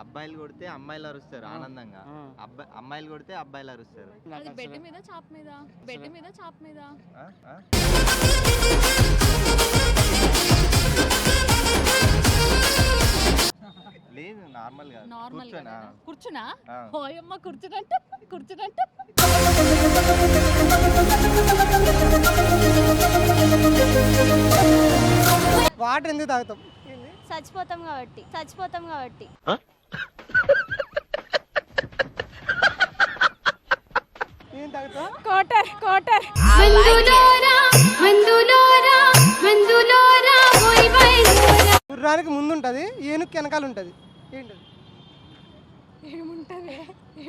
అబ్బాయిలు కొడితే అమ్మాయిలు అరుస్తారు ఆనందంగా. అమ్మాయిలు కొడితే అబ్బాయిలు అరుస్తారు. అది బెడ్ మీద చాప్ మీద, బెడ్ మీద చాప్ మీద. లేదు నార్మల్ గా కూర్చునా ఓయమ్మ కూర్చునంట. వాటర్ ఎందుకు తాగుతాం? చచ్చిపోతాం కాబట్టి. ఏం తాగుతాం? కోటర్ గుర్రానికి ముందు ఉంటది, ఏనుక్కి వెనకాల ఉంటది. ఏంటది?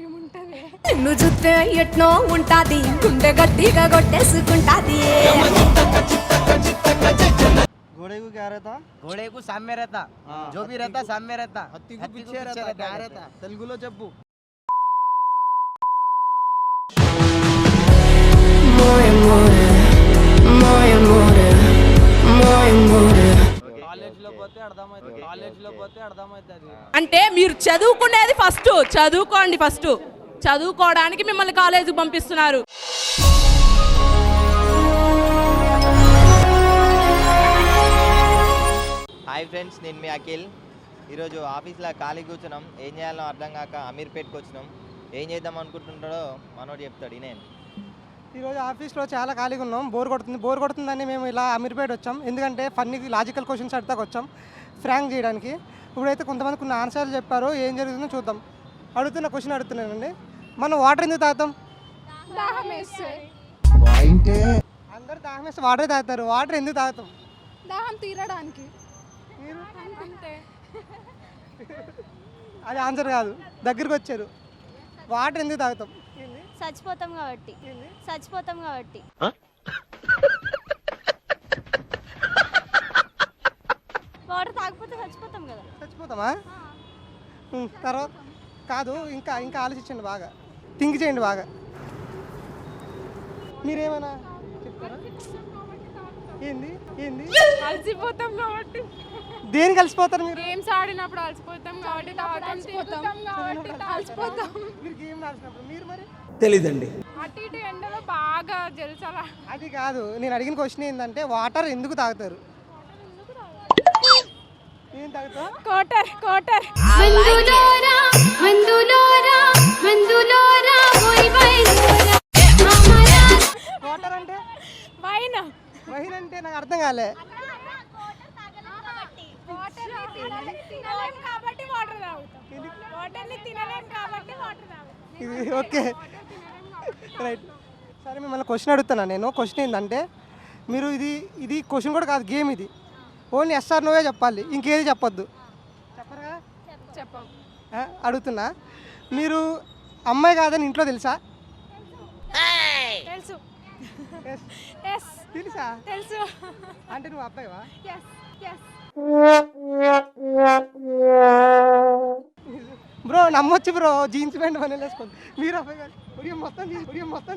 ఏముంటది నిన్ను చూస్తే ఎట్నో ఉంటాది, గుండె గట్టిగా కొట్టేసుకుంటాది. घोड़े को क्या रहता? घोड़े को साम्य रहता, जो भी रहता साम्य रहता, हत्ती को पीछे रहता, क्या रहता? तेलुगुलो చెప్పు. కాలేజ్ లో పోతే అర్థమవుతుంది. అంటే మీరు చదువుకునేది ఫస్ట్, చదువుకోండి ఫస్ట్. చదువుకోవడానికి మిమ్మల్ని కాలేజీకి పంపిస్తున్నారు. హాయ్ ఫ్రెండ్స్, నేను మీ అఖిల్. ఈరోజు ఆఫీస్లో ఖాళీ కూర్చున్నాం. ఏం చేయాలో అర్థం కాక అమీర్పేట్కి వచ్చినాం. ఏం చేద్దాం అనుకుంటుంటాడో మనోడు చెప్తాడు. నేను ఈరోజు ఆఫీస్లో చాలా ఖాళీగా ఉన్నాం. బోర్ కొడుతుందని మేము ఇలా అమీర్పేట వచ్చాం. ఎందుకంటే ఫన్నీ లాజికల్ క్వశ్చన్స్ అడతాకు వచ్చాం, ఫ్రాంక్ చేయడానికి. ఇప్పుడైతే కొంతమంది కొన్ని ఆన్సర్లు చెప్పారు. ఏం జరుగుతుందో చూద్దాం. క్వశ్చన్ అడుగుతున్నానండి, మనం వాటర్ ఎందుకు తాగుతాం? అందరు దాహం వేస్తే వాటర్ తాగుతారు. వాటర్ ఎందుకు తాగుతాం? దాహం తీరడానికి. అది ఆన్సర్ కాదు, దగ్గరికి వచ్చారు. వాటర్ ఎందుకు తాగుతాం? చచ్చిపోతాం కాబట్టి. వాటర్ తాగకపోతే చచ్చిపోతాం కదా. చచ్చిపోతామా? తర్వాత కాదు, ఇంకా ఆలోచించండి, బాగా థింక్ చేయండి బాగా. మీరేమైనా చెప్తారా? ఏంది అలసిపోతాం కాబట్టి. దేనికి కలిసిపోతారు మీరు? గేమ్స్ ఆడినప్పుడు అలసిపోతాం కాబట్టి అలసిపోతాం. మీరు గేమ్ ఆడినప్పుడు మీరు మరి తెలీదండి. అటు ఇటు ఎండలో బాగా జలసాలా. అది కాదు, నేను అడిగిన క్వశ్చన్ ఏంటంటే వాటర్ ఎందుకు తాగుతారు? ఏం తాగుతా? కోటర్ వాటర్ అంటే వైన్ అంటే నాకు అర్థం కాలే. ఇది ఓకే, రైట్. సరే, మిమ్మల్ని క్వశ్చన్ అడుగుతున్నా నేను. క్వశ్చన్ ఏంటంటే, మీరు ఇది క్వశ్చన్ కూడా కాదు, గేమ్ ఇది. ఓన్లీ ఎస్ఆర్ నోవే చెప్పాలి, ఇంకేది చెప్పొద్దు. చెప్పరుగా? చెప్పం. అడుగుతున్నా, మీరు అమ్మాయి కాదని ఇంట్లో తెలుసా? తెలుసు. తెలుసా? తెలుసు. అంటే నువ్వు అబ్బాయివా? బ్రో నమ్మొచ్చు బ్రో, జీన్స్ ప్యాంట్ పని వేసుకోండి. మీరు అబ్బాయి కాదు, ఉదయం మొత్తం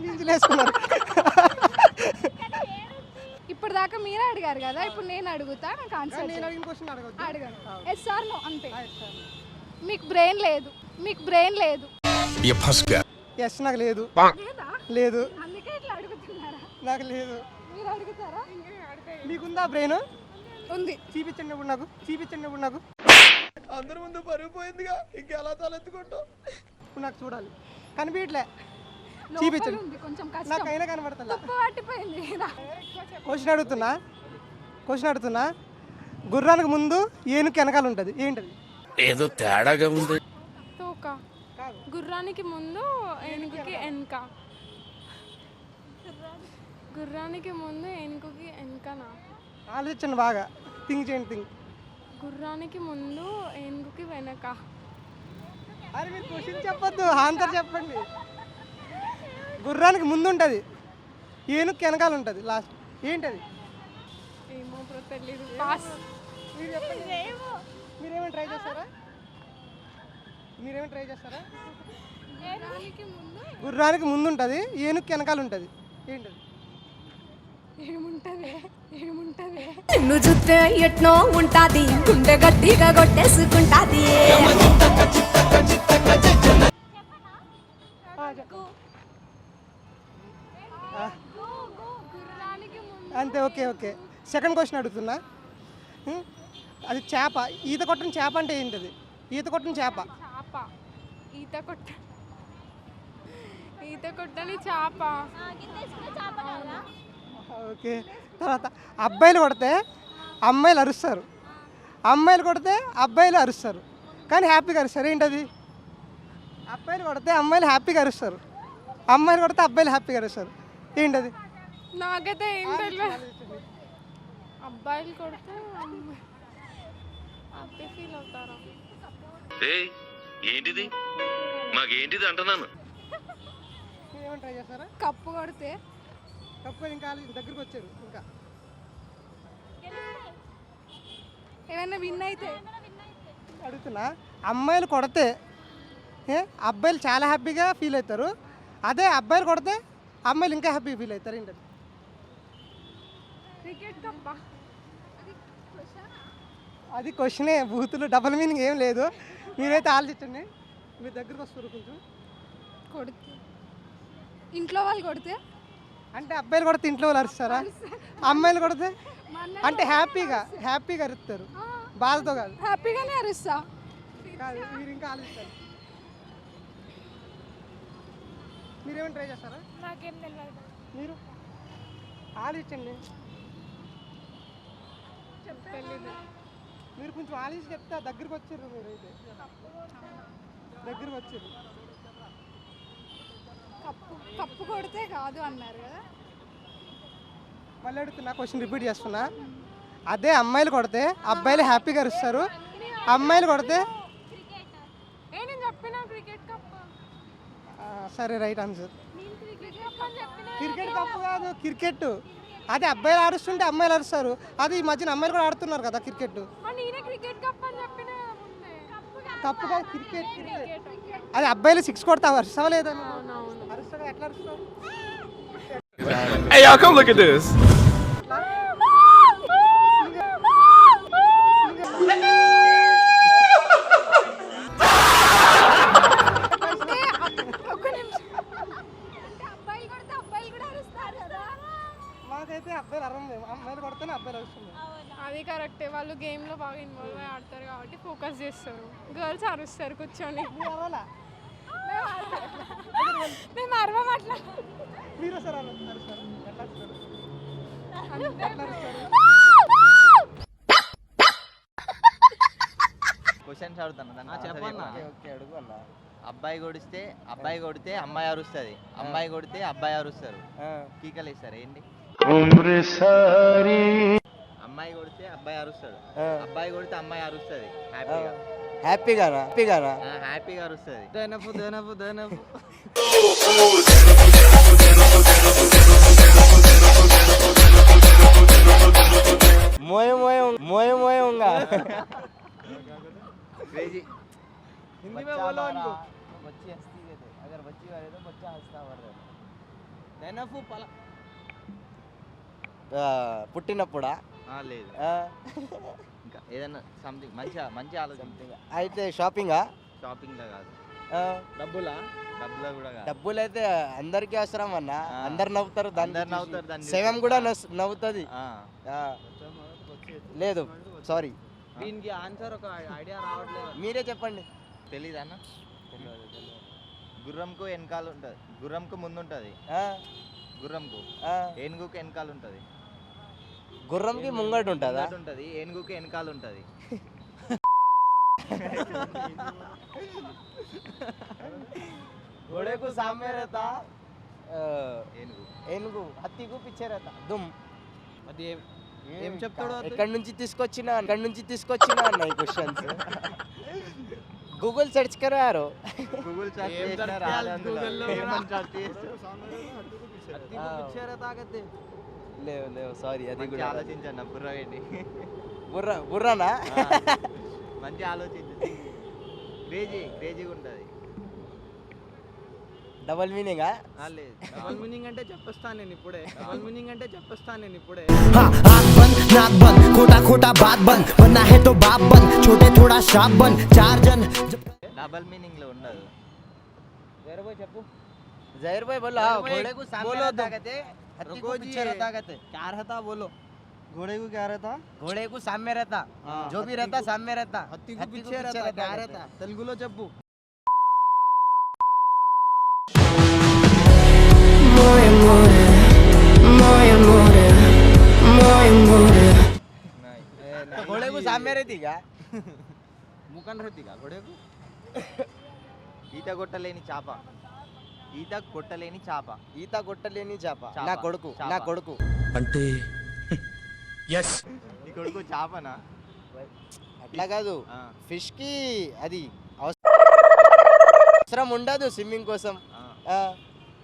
జీన్స్లు వేసుకున్నారు. ఇప్పుడు దాకా మీరే అడిగారు కదా, ఇప్పుడు నేను అడుగుతా. నాకు ఆన్సర్ నేను అడిగిన క్వశ్చన్ అడగను. ఎస్ఆర్ నో అంతే. మీకు బ్రెయిన్ లేదు. ఎస్, నాకు లేదు. అందుకే ఇట్లా అడుగుతున్నారా? నాకు లేదు. మీరు అడుగుతారా? మీకుందా బ్రెయిన్? ఉంది. చూపించండి ఇప్పుడు నాకు. అందరి ముందు పరుగు పోయిందిగా, ఇంకెలా తలెత్తుకుంటావు? ఇప్పుడు నాకు చూడాలి, కనిపించట్లే. చూపించండి. కొంచెం కష్టం. నాకైనా కనబడతా. పట్టిపోయింది. క్వశ్చన్ అడుగుతున్నా, గుర్రానికి ముందు ఏనుక్కి వెనకాల ఉంటుంది. ఏంటది? ఏదో తేడాగా ఉంది. తోక. గుర్రానికి ముందు ఏనుగుకి వెనక. గుర్రానికి ముందు ఏనుగుకి వెనకనా? ఆలోచించండి బాగా, థింక్ చేయండి. గుర్రానికి ముందు ఏనుగుకి వెనక. అరే మీరు క్వశ్చన్ చెప్పొద్దు, ఆన్సర్ చెప్పండి. గుర్రానికి ముందు ఉంటుంది, ఏనుక్కి వెనకాల ఉంటుంది లాస్ట్. ఏంటది? ఏమో బ్రో, తెలీదు. పాస్. మీరు చెప్పండి. మీరేమైనా ట్రై చేస్తారా? గుర్రానికి ముందు ఉంటుంది, ఏనుక్కి వెనకాల ఉంటుంది. ఏంటది? ఏముంటది? నిన్ను చూస్తే ఎట్నో ఉంటాది, గుండె గట్టిగా కొట్టేసుకుంటాది. ఓకే ఓకే సెకండ్ క్వశ్చన్ అడుగుతున్నా. అది చేప, ఈత కొట్టిన చేప అంటే ఏంటది? ఈత కొట్టిన చేప. చేప ఈత కొట్టని చేప. ఓకే. తర్వాత అబ్బాయిలు కొడితే అమ్మాయిలు అరుస్తారు, అమ్మాయిలు కొడితే అబ్బాయిలు అరుస్తారు, కానీ హ్యాపీగా అరుస్తారు. ఏంటది? అబ్బాయిలు కొడితే అమ్మాయిలు హ్యాపీగా అరుస్తారు, అమ్మాయిలు కొడితే అబ్బాయిలు హ్యాపీగా అరుస్తారు. ఏంటది? నాకైతే ఏం తెలియదు. అబ్బాయిలు కొడితే హ్యాపీ ఫీల్ అవుతారా? ఏంటిది మాకేంటిది అంటున్నాను. ఏమైనా ట్రై చేస్తారా? కప్పు కొడితే. తప్పు, ఇంకా దగ్గరికి వచ్చారు. ఇంకా ఏమైనా విన్ అయితే అడుగుతున్నా. అమ్మాయిలు కొడితే అబ్బాయిలు చాలా హ్యాపీగా ఫీల్ అవుతారు, అదే అబ్బాయిలు కొడితే అమ్మాయిలు ఇంకా హ్యాపీగా ఫీల్ అవుతారు. ఏంటది? క్రికెట్ కప్ప. అది క్వశ్చనే, బూతులు డబుల్ మీనింగ్ ఏం లేదు. మీరైతే ఆలోచించండి, మీ దగ్గరికి వస్తారు కొంచెం. కొడితే ఇంట్లో వాళ్ళు కొడితే అంటే అబ్బాయిలు కొడితే ఇంట్లో వాళ్ళు అరుస్తారా? అమ్మాయిలు కొడితే అంటే హ్యాపీగా అరుస్తారు, బాధతో కాదు. హ్యాపీగానే అరుస్తా. కాదు, మీరు ఇంకా ఆలోచిస్తారు. మీరేమైనా ట్రై చేస్తారా? నాకేం తెలియదు. మీరు ఆలోచించండి. తెలీదు. మీరు కొంచెం ఆలోచించి చెప్తే దగ్గరికి వచ్చారు. మీరైతే దగ్గరికి వచ్చారు. కప్పు కొడితే కాదు అన్నారు కదా. మళ్ళీ అడుగుతున్నా, క్వశ్చన్ రిపీట్ చేస్తున్నా. అదే అమ్మాయిలు కొడితే అబ్బాయిలు హ్యాపీగా అరుస్తారు, అమ్మాయిలు కొడితే నేను చెప్పిన క్రికెట్ కప్. సరే, రైట్ ఆన్సర్. క్రికెట్ కప్పు కాదు, క్రికెట్. అదే అబ్బాయిలు ఆడుస్తుంటే అమ్మాయిలు అరుస్తారు, అది ఈ మధ్యన అమ్మాయిలు కూడా ఆడుతున్నారు కదా క్రికెట్. నేనే క్రికెట్ కప్ అని చెప్పిన. కప్పు కాదు, క్రికెట్. అది అబ్బాయిలు 6 కొడతా అరుస్తావా లేదా? అరుస్తావా? ఎట్లా అరుస్తావు? Hey y'all, come look at this. మాకైతే అబ్బాయిలు అరం లేవు, అమ్మాయిలు కొడితేనే అబ్బాయిలు అరుస్తుంది. అది కరెక్టే, వాళ్ళు గేమ్లో బాగా ఇన్వాల్వ్ అయ్యి ఆడతారు కాబట్టి ఫోకస్ చేస్తారు. గర్ల్స్ అరుస్తారు కూర్చొని. మేము అరవం అట్లా. మీరు సార్ అరుస్తారు, ఎట్లా అరుస్తారు? క్వశ్చన్స్ అడుగుతాను. చెప్పన్నా. ఓకే అడుగు అన్న. అబ్బాయి కొడితే అమ్మాయి అరుస్తుంది, అమ్మాయి కొడితే అబ్బాయి అరుస్తారు, కీకలు ఇస్తారు. ఏంటి? అమ్మాయి కొడితే అబ్బాయి అరుస్తాడు, అబ్బాయి కొడితే అమ్మాయి అరుస్తుంది. హ్యాపీగా అరుస్తుంది. क्रेजी हिंदी में बोलो उनको. बच्ची हंसती रहते, अगर बच्ची वाले तो बच्चा हंसता वर దెనఫు పల పుట్టినప్పుడా? లేదు, ఇంకా ఏదైనా సంథింగ్ మంచి ఆలోచన. అయితే షాపింగా? షాపింగ్లో కాదు, డబ్బులా? డబ్బులో కూడా కాదు. డబ్బులు అయితే అందరికీ అవసరం అన్న, అందరు నవ్వుతారు, అందరు నవ్వుతారు, దాన్ని శవం కూడా నవ్వుతుంది. లేదు, సారీ. దీనికి ఆన్సర్ ఒక ఐడియా రావట్లేదు. మీరే చెప్పండి. తెలీదా అన్న? గుర్రంకు వెనకాల ఉంటుంది, గుర్రంకు ముందు ఉంటుంది, గుర్రంకు ఏనుగుకు వెనకాల ఉంటుంది. గుర్రంకి ముంగట ఉంటుందా? ఉంటుంది, ఏనుగుకి వెనకాల ఉంటుంది. घोड़े को सामने रहता, ఏనుగు హత్తి కు పిచ్చే रहता, దుమ్. అది ఏం చెప్తాడో ఎక్కడి నుంచి తీసుకొచ్చినా అన్న ఈ క్వశ్చన్స్. గూగుల్ సెర్చ్ करो यार. గూగుల్ సెర్చ్ ఏం చేసినా search రాలేదు, చేయాలి గూగుల్లో కూడా? ఏమని search చేస్తావు? హత్తి కు పిచ్చే रहता कहते. లేవు సారీ, అది మంచి కూడా ఆలోచించండి, బుర్ర ఏంటి? బుర్రానా? మంచి ఆలోచించు, క్రేజీగా ఉంటుంది. డబల్ మీనింగా? లేదు, డబల్ మీనింగ్ అంటే చెప్పేస్తాను నేను ఇప్పుడే. आँख बंद नाक बंद खोटा खोटा बात बंद बनना है तो बाप बंद छोटे थोड़ा शाप बंद 4 जन. డబల్ మీనింగ్ లో ఉండదు. వేరే పోయి చెప్పు. జహీర్ భాయ్ బోలో. जहीर भाई, घोड़े को सामने बोलो रहता तुम. कहते, हत्ती रुको को जी, पीछे रहता कहते. क्या रहता बोलो. घोड़े को क्या रहता घोड़े को सामने रहता जो भी रहता सामने रहता హత్తికు పిచ్చే रहता क्या रहता తెలుగులో చెప్పు घोड़े को सामने रहती क्या ముఖం रहती का घोड़े को ఈత కొట్టలేని చేప. ఈత కొట్టలేని చేప. ఈత కొట్టలేని చేప చాప. నా కొడుకు చాప. నా కొడుకు అంటే ఎస్ నీ కొడుకు చేపనా? అట్లా కాదు ఆ, ఫిష్ కి అది అవసరం ఉండదు స్విమ్మింగ్ కోసం ఆ. ఆ,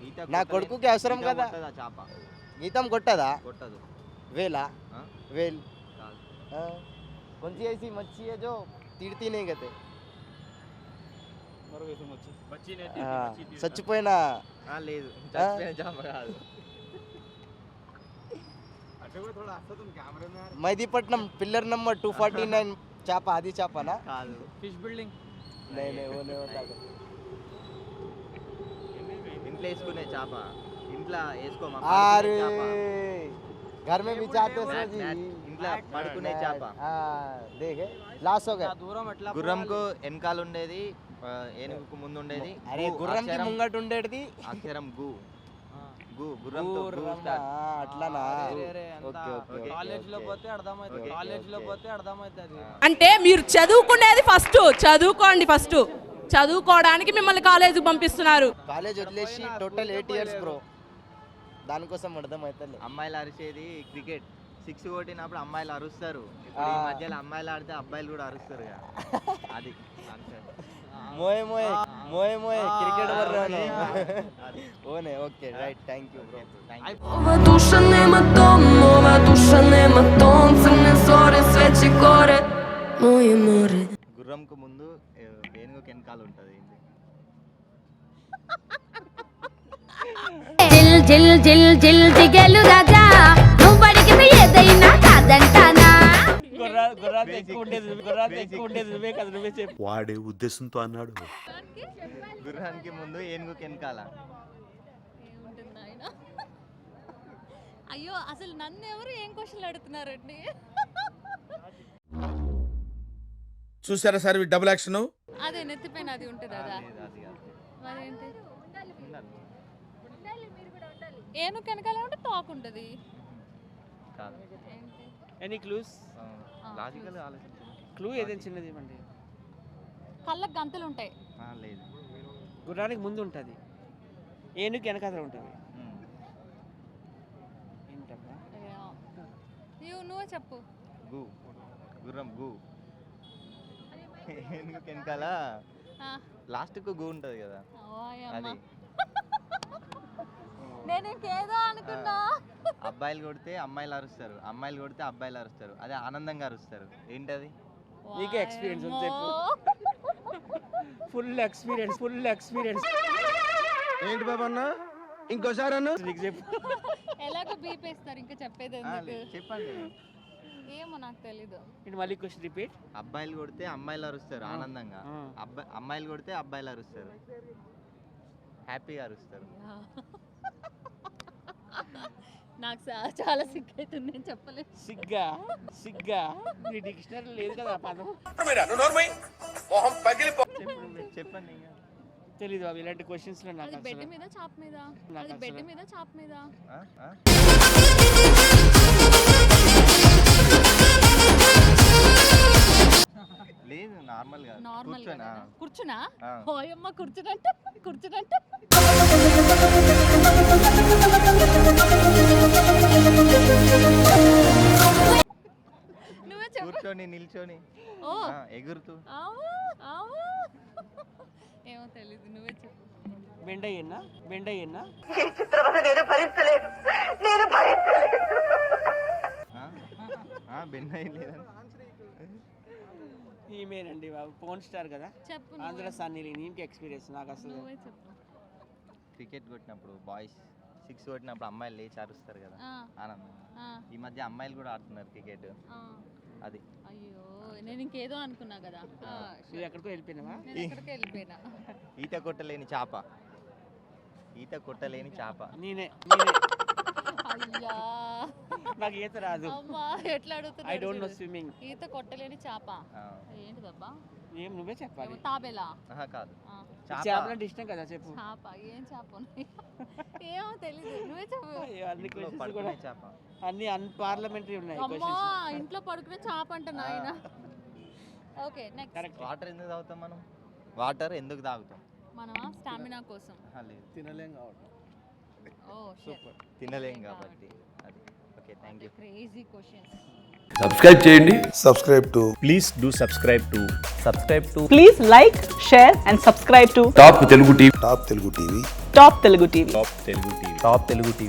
ఈత నా కొట్టలేని- కొడుకుకి అవసరం ఈత కదా. కొట్టదా చేప? గీతం కొట్టదా కొట్టదు. వేలా ఆ? వేల్ కాదు. कौन सी ऐसी मच्छी है जो तीरती नहीं कहते చచ్చిపోయిన ఆ, లేదు చచ్చిపోయిన చేప కాదు. మైదీపట్నం పిల్లర్ నంబర్ 249 చేప అది చేపనా కాదు. ఫిష్ బిల్డింగ్ नहीं नहीं वो नहीं होता ఇంట్లో వేసుకునే చేప. ఇంట్లో వేసుకోమా अरे చేప. घर में बिछाते सो మ్యాట్, जी మ్యాట్. ఇంట్లో పడుకునే చేప. देखे लास्ट हो गए దూరం ఎట్లా గుర్రంకు వెనకాల ఉండేది, ఏనుగుకు ముందు ఉండేది. అరే గు, గుర్రం కి అక్షరం- ముంగట ఉండేది అక్షరం గు. గు గుర్రంతో గు గుర్రం స్టార్ట్. అట్లానా ఓకే ఓకే కాలేజ్ లో ఓకే. పోతే అర్థమవుతుంది ఓకే, కాలేజ్ లో ఓకే. పోతే అర్థమవుతుంది అంటే మీరు చదువుకునేది ఫస్ట్ చదువుకోండి ఫస్ట్. చదువుకోవడానికి మిమ్మల్ని కాలేజీకి పంపిస్తున్నారు. కాలేజ్ వదిలేసి టోటల్ 8 ఇయర్స్ బ్రో దానికోసం అర్థం అవుతలే అమ్మాయిలు అరిచేది క్రికెట్. 6 కొట్టినప్పుడు అమ్మాయిలు అరుస్తారు. ఇప్పుడు ఈ మధ్యలో అమ్మాయిలు ఆడితే అబ్బాయిలు కూడా అరుస్తారు కదా. అది ఆన్సర్. మోయే మోయే మోయే మోయే క్రికెట్ వర్ రहे అది. ఓనే okay right thank you bro Thank you. Nuova duscia nei matton, nuova duscia nei matton, sensore, sveci core, moje more. గుర్రంకు ముందు ఏనుగుకి వెనకాల ఉంటుంది. జిల్ జిల్ జిల్ జిల్ జిగేలు రాజా నువ్వు అడిగితే ఏదైనా కాదంటానా. వాడే ఉద్దేశంతో అన్నాడు. గుర్రానికి ముందు ఏనుగుకి వెనకాల. అయ్యో అసలు నన్ను ఎవరు ఏం క్వశ్చన్లు అడుగుతున్నారండి చూసారా సార్ డబుల్ యాక్షన్. అదే నెత్తిపైన అది ఉంటుంది ఆ, అదా లేదు, అది కాదు. మరేంటి ఉండాలి. ఏనుగు వెనకాల ఉంటే టాక్ ఉంటుంది కాదు. ఏంటి ఎనీ క్లూస్ లాజికల్ ఆలోచించండి. క్లూ ఏదైనా చిన్నది ఇవ్వండి కళ్ళకు గంతులు ఉంటాయి లేదు. గుర్రానికి ముందు ఉంటుంది ఏనుగు వెనకాల ఉంటుంది ఉమ్. ఏంటబ్బా నువ్వే చెప్పు గు. గుర్రం గు. ఏనుగుకి వెనకాల లాస్ట్కు గు ఉంటుంది కదా. అది. నేను ఇంకేదో అనుకున్నా అబ్బాయిలు కొడితే అమ్మాయిలు అరుస్తారు, అమ్మాయిలు కొడితే అబ్బాయిలు అరుస్తారు. అదే ఆనందంగా అరుస్తారు. ఏంటది? నీకే experience ఉంది చెప్పు. ఫుల్ ఎక్స్పీరియన్స్ ఏంటి బాబు అన్న ఇంకోసారి అన్న నీకు చెప్పు ఎలాగో బీపేస్తారు ఇంకా చెప్పేది ఆ, ఎందుకు లేదు, చెప్పండి. ఏమో నాకు తెలీదు ఇది మళ్ళీ క్వశ్చన్ రిపీట్ అబ్బాయిలు కొడితే అమ్మాయిలు అరుస్తారు ఆనందంగా. అమ్మాయిలు కొడితే అబ్బాయిలు అరుస్తారు, హ్యాపీగా అరుస్తారు. నాకు చాలా సిగ్గు అవుతుంది నేను చెప్పలేదు సిగ్గా నీ డిక్షనరీ లేదు కదా ఆ పదం చెప్పండి ఇంకా. తెలీదు అవి ఇలాంటి క్వశ్చన్స్ లో నాకు అది బెడ్ అసలు మీద చాప్ మీద నాకు అది బెడ్ అసలు- మీద చాప్ మీద ఆ? ఆ? లేదు, నార్మల్గా నార్మల్ కూర్చోనా? కూర్చున్నా ఆ. ఓయమ్మ కూర్చునంట నువ్వే చెప్పు కూర్చొని నిల్చొని ఓ ఎగురుతూ. ఆవు ఆవు ఏమో తెలీదు నువ్వే చెప్పు బెండ్ అయ్యన్నా బెండ్ అయ్యలేదని. ఈమెనండి బాబు పోన్ స్టార్ కదా చెప్పు ఆంధ్ర సన్నీ నీకు ఎక్స్పీరియన్స్ నాకు అసలు నువ్వే చెప్పు క్రికెట్ కొట్టినప్పుడు బాయ్స్ 6 కొట్టినప్పుడు అమ్మాయిలు లేచి అరుస్తారు కదా ఆ, ఆనందంగా. ఆ, ఈ మధ్య అమ్మాయిలు కూడా ఆడుతున్నారు క్రికెట్. ఆ. అది. అయ్యో నేను ఇంకేదో అనుకున్నా కదా నువ్వు ఎక్కడికో వెళ్ళిపోయినావా నేను ఎక్కడికి వెళ్ళిపోయినా ఈత కొట్టలేని చేప. ఈత కొట్టలేని చేప. నేనే అయ్యా నాకు ఈత రాదు. అమ్మా ఎట్లా ఐ అడుగుతున్నాడు డోంట్ నో చూడు. స్విమ్మింగ్. ఈత కొట్టలేని చేప ఆ, ఏంటిదబ్బా? ఏం నువ్వే చెప్పాలి. తాబేలా? ఆహా, కాదు ఆ, చేప. చేపలంటే ఇష్టం కదా చెప్పు. చేప ఏం చేప ఉన్నాయి? ఏమో తెలీదు, నువ్వే చెప్పు. అయ్యో, అన్ని ఇంట్లో questions పడుకునే కూడా చేప. అన్ని అన్పార్లమెంటరీ ఉన్నాయి అమ్మా questions. ఇంట్లో పడుకునే చేప అంట నాయన. Okay next. కరెక్ట్. వాటర్ ఎందుకు తాగుతాం మనం? వాటర్ ఎందుకు తాగుతాం? మనమా స్టామినా కోసం. ఆహా, లేదు, తినలేం కాబట్టి. ఓ సూపర్. తినలేం కాబట్టి. అది okay, thank you. Crazy questions. Subscribe చేయండి. subscribe to please do subscribe to please like, share and subscribe to top Telugu TV. Top Telugu TV. Top Telugu TV. Top Telugu TV.